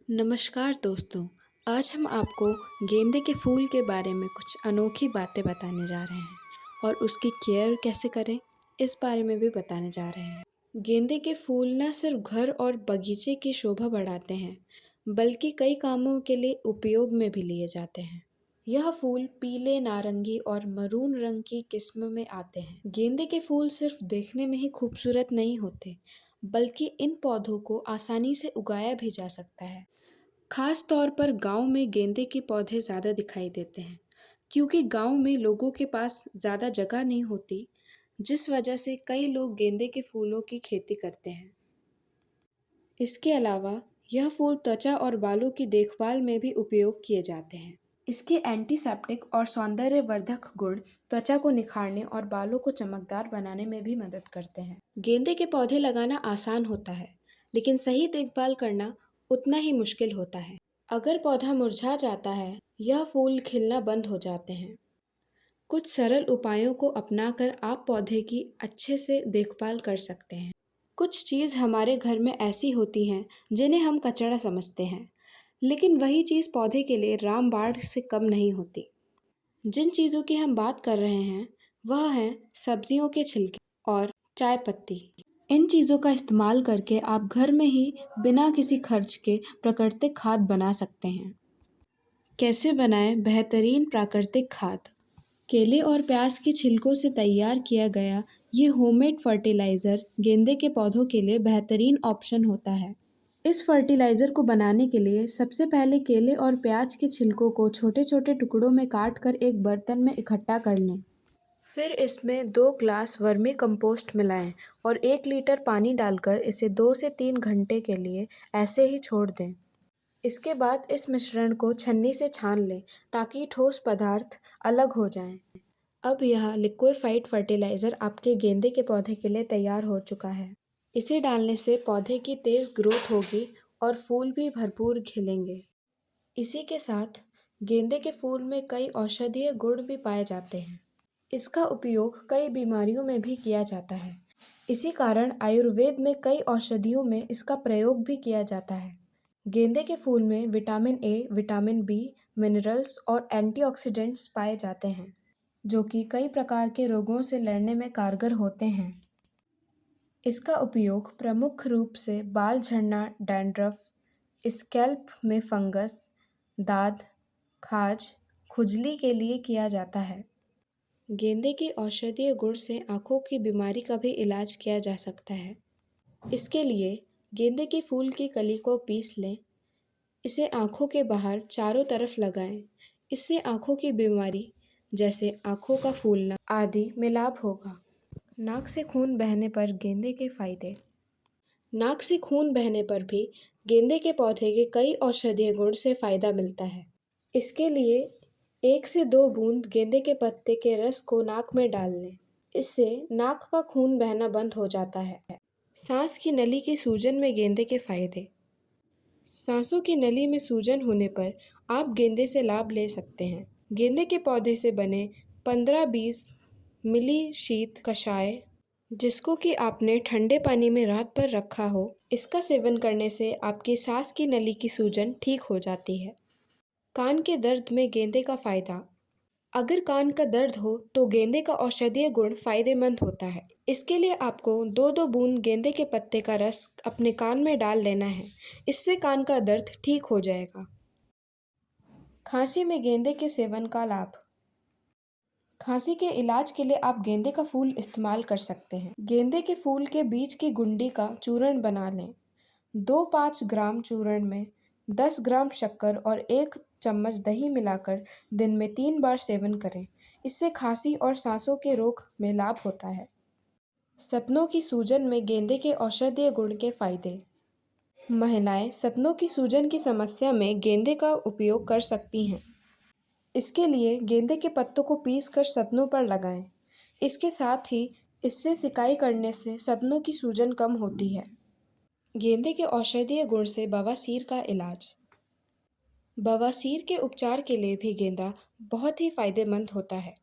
नमस्कार दोस्तों। आज हम आपको गेंदे के फूल के बारे में कुछ अनोखी बातें बताने जा रहे हैं और उसकी केयर कैसे करें इस बारे में भी बताने जा रहे हैं। गेंदे के फूल न सिर्फ घर और बगीचे की शोभा बढ़ाते हैं बल्कि कई कामों के लिए उपयोग में भी लिए जाते हैं। यह फूल पीले, नारंगी और मरून रंग की किस्म में आते हैं। गेंदे के फूल सिर्फ देखने में ही खूबसूरत नहीं होते बल्कि इन पौधों को आसानी से उगाया भी जा सकता है। खास तौर पर गांव में गेंदे के पौधे ज़्यादा दिखाई देते हैं क्योंकि गांव में लोगों के पास ज़्यादा जगह नहीं होती, जिस वजह से कई लोग गेंदे के फूलों की खेती करते हैं। इसके अलावा यह फूल त्वचा और बालों की देखभाल में भी उपयोग किए जाते हैं। इसके एंटीसेप्टिक और सौंदर्यवर्धक गुण त्वचा को निखारने और बालों को चमकदार बनाने में भी मदद करते हैं। गेंदे के पौधे लगाना आसान होता है, लेकिन सही देखभाल करना उतना ही मुश्किल होता है। अगर पौधा मुरझा जाता है या फूल खिलना बंद हो जाते हैं। कुछ सरल उपायों को अपनाकर आप पौधे की अच्छे से देखभाल कर सकते हैं। कुछ चीज़ हमारे घर में ऐसी होती हैं जिन्हें हम कचरा समझते हैं, लेकिन वही चीज़ पौधे के लिए रामबाण से कम नहीं होती। जिन चीज़ों की हम बात कर रहे हैं वह हैं सब्जियों के छिलके और चाय पत्ती। इन चीज़ों का इस्तेमाल करके आप घर में ही बिना किसी खर्च के प्राकृतिक खाद बना सकते हैं। कैसे बनाएं बेहतरीन प्राकृतिक खाद? केले और प्याज के छिलकों से तैयार किया गया ये होममेड फर्टिलाइज़र गेंदे के पौधों के लिए बेहतरीन ऑप्शन होता है। इस फर्टिलाइज़र को बनाने के लिए सबसे पहले केले और प्याज के छिलकों को छोटे छोटे टुकड़ों में काट कर एक बर्तन में इकट्ठा कर लें। फिर इसमें 2 ग्लास वर्मी कंपोस्ट मिलाएं और 1 लीटर पानी डालकर इसे 2 से 3 घंटे के लिए ऐसे ही छोड़ दें। इसके बाद इस मिश्रण को छन्नी से छान लें ताकि ठोस पदार्थ अलग हो जाएं। अब यह लिक्विफाइड फर्टिलाइज़र आपके गेंदे के पौधे के लिए तैयार हो चुका है। इसे डालने से पौधे की तेज़ ग्रोथ होगी और फूल भी भरपूर खिलेंगे। इसी के साथ गेंदे के फूल में कई औषधीय गुण भी पाए जाते हैं। इसका उपयोग कई बीमारियों में भी किया जाता है। इसी कारण आयुर्वेद में कई औषधियों में इसका प्रयोग भी किया जाता है। गेंदे के फूल में vitamin A, vitamin B, minerals और एंटीऑक्सीडेंट्स पाए जाते हैं, जो कि कई प्रकार के रोगों से लड़ने में कारगर होते हैं। इसका उपयोग प्रमुख रूप से बाल झड़ना, डैंड्रफ, स्कैल्प में फंगस, दाद, खाज, खुजली के लिए किया जाता है। गेंदे के औषधीय गुण से आँखों की बीमारी का भी इलाज किया जा सकता है। इसके लिए गेंदे के फूल की कली को पीस लें। इसे आँखों के बाहर चारों तरफ लगाएं। इससे आँखों की बीमारी जैसे आँखों का फूलना आदि में लाभ होगा। नाक से खून बहने पर गेंदे के फायदे। नाक से खून बहने पर भी गेंदे के पौधे के कई औषधीय गुण से फायदा मिलता है। इसके लिए 1 से 2 बूंद गेंदे के पत्ते के रस को नाक में डाल लें। इससे नाक का खून बहना बंद हो जाता है। सांस की नली की सूजन में गेंदे के फायदे। सांसों की नली में सूजन होने पर आप गेंदे से लाभ ले सकते हैं। गेंदे के पौधे से बने 15-20 मिली शीत कषाय, जिसको कि आपने ठंडे पानी में रात भर रखा हो, इसका सेवन करने से आपकी सांस की नली की सूजन ठीक हो जाती है। कान के दर्द में गेंदे का फ़ायदा। अगर कान का दर्द हो तो गेंदे का औषधीय गुण फायदेमंद होता है। इसके लिए आपको 2-2 बूंद गेंदे के पत्ते का रस अपने कान में डाल लेना है। इससे कान का दर्द ठीक हो जाएगा। खांसी में गेंदे के सेवन का लाभ। खांसी के इलाज के लिए आप गेंदे का फूल इस्तेमाल कर सकते हैं। गेंदे के फूल के बीज की गुंडी का चूर्ण बना लें। 2-5 ग्राम चूर्ण में 10 ग्राम शक्कर और 1 चम्मच दही मिलाकर दिन में 3 बार सेवन करें। इससे खांसी और सांसों के रोग में लाभ होता है। सतनों की सूजन में गेंदे के औषधीय गुण के फायदे। महिलाएं सतनों की सूजन की समस्या में गेंदे का उपयोग कर सकती हैं। इसके लिए गेंदे के पत्तों को पीसकर सतनों पर लगाएं। इसके साथ ही इससे सिकाई करने से सतनों की सूजन कम होती है। गेंदे के औषधीय गुण से बवासीर का इलाज। बवासीर के उपचार के लिए भी गेंदा बहुत ही फायदेमंद होता है।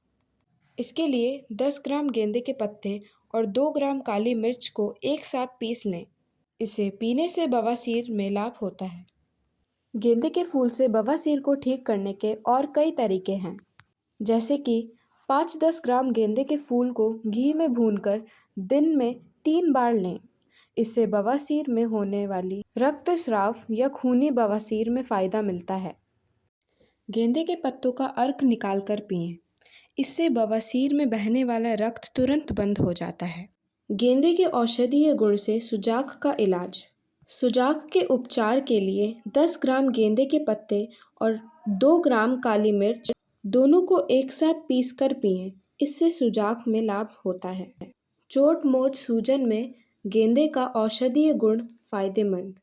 इसके लिए 10 ग्राम गेंदे के पत्ते और 2 ग्राम काली मिर्च को एक साथ पीस लें। इसे पीने से बवासीर में लाभ होता है। गेंदे के फूल से बवासीर को ठीक करने के और कई तरीके हैं, जैसे कि 5-10 ग्राम गेंदे के फूल को घी में भूनकर दिन में 3 बार लें। इससे बवासीर में होने वाली रक्तस्राव या खूनी बवासीर में फ़ायदा मिलता है। गेंदे के पत्तों का अर्क निकालकर पिएं। इससे बवासीर में बहने वाला रक्त तुरंत बंद हो जाता है। गेंदे के औषधीय गुण से सुजाक का इलाज। सुजाक के उपचार के लिए 10 ग्राम गेंदे के पत्ते और 2 ग्राम काली मिर्च दोनों को एक साथ पीसकर पिएं। इससे सुजाक में लाभ होता है। चोट मोच सूजन में गेंदे का औषधीय गुण फायदेमंद।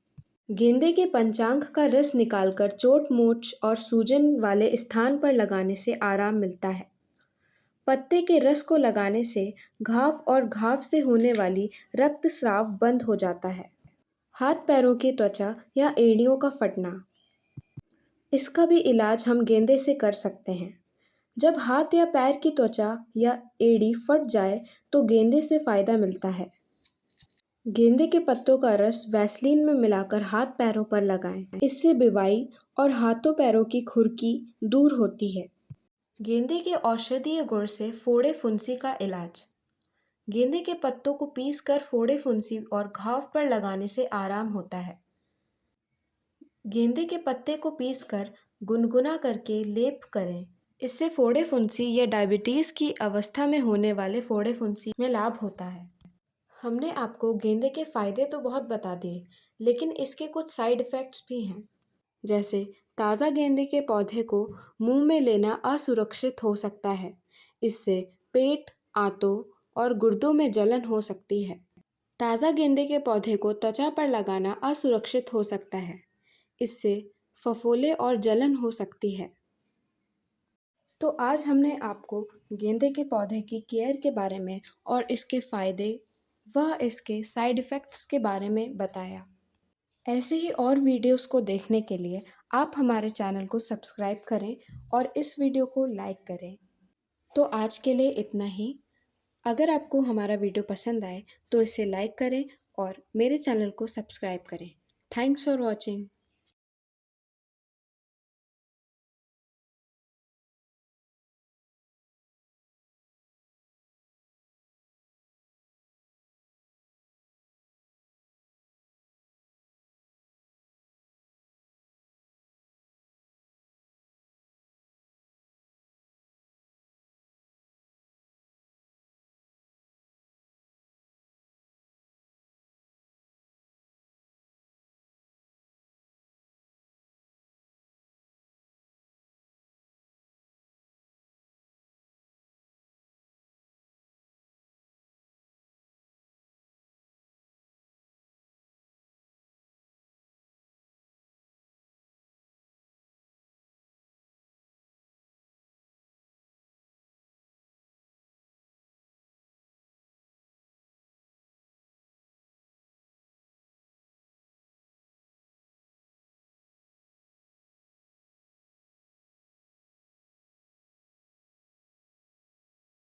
गेंदे के पंचांग का रस निकालकर चोट मोच और सूजन वाले स्थान पर लगाने से आराम मिलता है। पत्ते के रस को लगाने से घाव और घाव से होने वाली रक्तस्राव बंद हो जाता है। हाथ पैरों की त्वचा या एड़ियों का फटना, इसका भी इलाज हम गेंदे से कर सकते हैं। जब हाथ या पैर की त्वचा या एड़ी फट जाए तो गेंदे से फ़ायदा मिलता है। गेंदे के पत्तों का रस वैसलीन में मिलाकर हाथ पैरों पर लगाएं। इससे बिवाई और हाथों पैरों की खुरकी दूर होती है। गेंदे के औषधीय गुण से फोड़े फुंसी का इलाज। गेंदे के पत्तों को पीसकर फोड़े फुंसी और घाव पर लगाने से आराम होता है। गेंदे के पत्ते को पीसकर गुनगुना करके लेप करें। इससे फोड़े फुंसी या डायबिटीज़ की अवस्था में होने वाले फोड़े फुंसी में लाभ होता है। हमने आपको गेंदे के फ़ायदे तो बहुत बता दिए, लेकिन इसके कुछ साइड इफ़ेक्ट्स भी हैं। जैसे ताज़ा गेंदे के पौधे को मुंह में लेना असुरक्षित हो सकता है। इससे पेट, आंतों और गुर्दों में जलन हो सकती है। ताज़ा गेंदे के पौधे को त्वचा पर लगाना असुरक्षित हो सकता है। इससे फफोले और जलन हो सकती है। तो आज हमने आपको गेंदे के पौधे की केयर के बारे में और इसके फ़ायदे व इसके साइड इफ़ेक्ट्स के बारे में बताया। ऐसे ही और वीडियोस को देखने के लिए आप हमारे चैनल को सब्सक्राइब करें और इस वीडियो को लाइक करें। तो आज के लिए इतना ही। अगर आपको हमारा वीडियो पसंद आए तो इसे लाइक करें और मेरे चैनल को सब्सक्राइब करें। Thanks for watching.